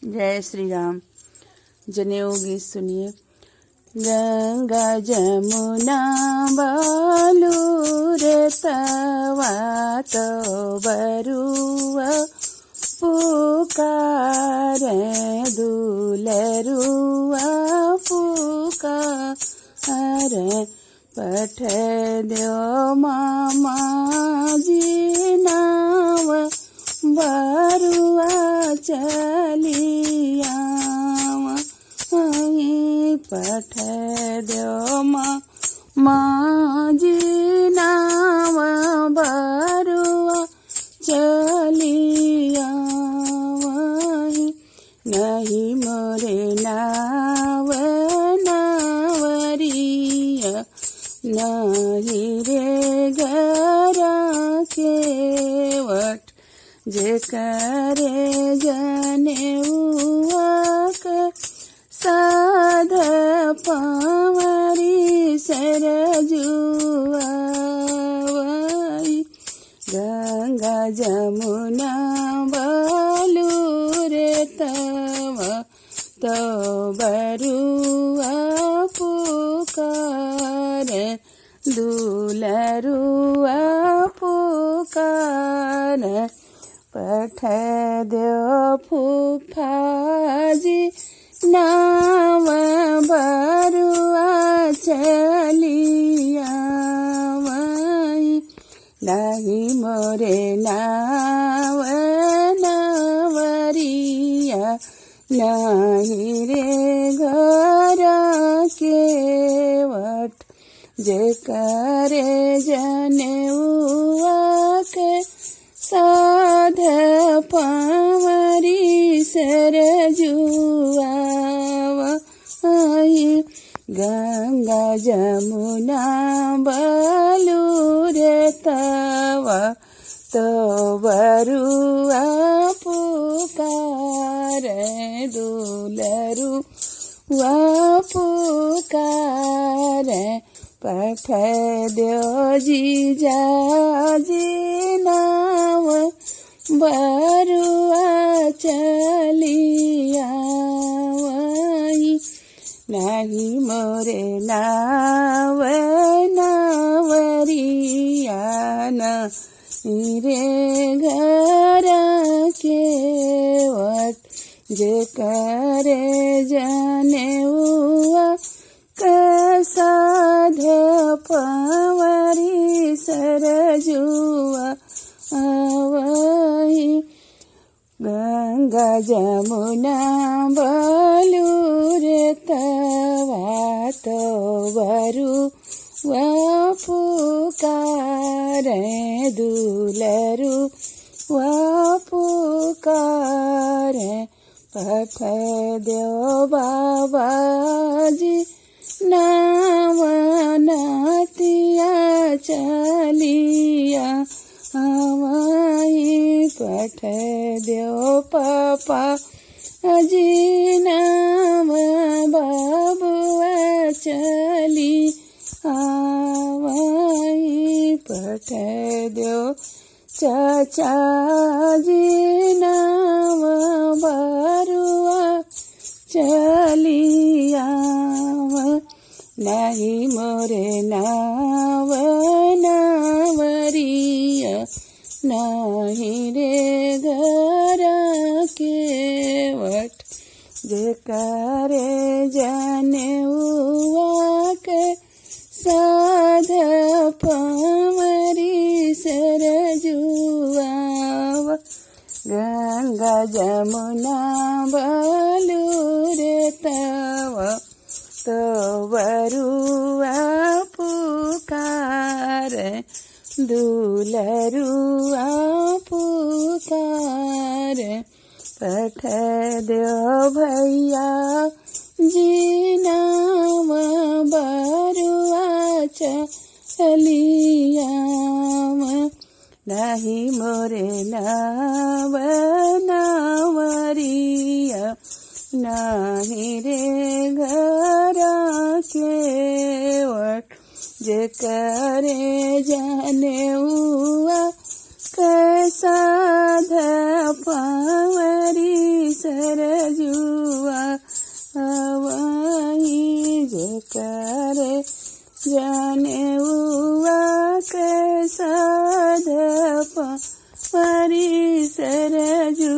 जय श्री राम। जनेऊ गीत सुनिए। गंगा जमुना बालू रे तवा तो बरुआ पुकारे दुलरुआ पुकारे पठ दो मामा जी नाव बरुआ चलिया पठ दो मामा जी नाव बरुआ चलिया नहीं मोरे नाव नावरिया नहीं रे गरा केवट जे करे जनेऊआ के साध पावरी सरजुआ गंगा जमुना बालू रे तवा तो बरुआ पुकारे दुलरुआ पुकारे पठ दो फूफाजी नाव बरुआ चलिया नहीं मोरे नाव नावरिया नहीं रे गरा केवट जे करे जनेऊआ के साध पावरी सरजुआ गंगा जमुना बालू रे तवा तो बरुआ पुकारे दुलरुआ पुकारे पठ दो जीजाजी नाव बरुआ चलिया नहीं मोरे नाव नावरिया नहीं रे घरा केवट जे करे जनेऊआ के साध पावरी सरजुआ गंगा जमुना बालू रे तवा तो बरुआ पुकारे दुलरुआ पुकारे पठ दो बाबाजी नाव नातिया चलिया पठ दो पापा जी नाम बाबुआ चली पठ दो चाचा जी नाम बरुआ चलिया नहीं मोरे नाव नावरिया नहीं रे घरा केवट जे करे जनेऊआ के साध पावरी सरजुआ गंगा जमुना बालू रे तवा तो बरुआ पुकारे दुलरुआ पुकारे पठ दो भैया जी नाव बरुआ चलिया नहीं मोरे नाव नावरिया नहीं रे घरा केवट जे करे जनेऊआ के साध पावरी सरज करे जाने हुआ के साध परी सरजू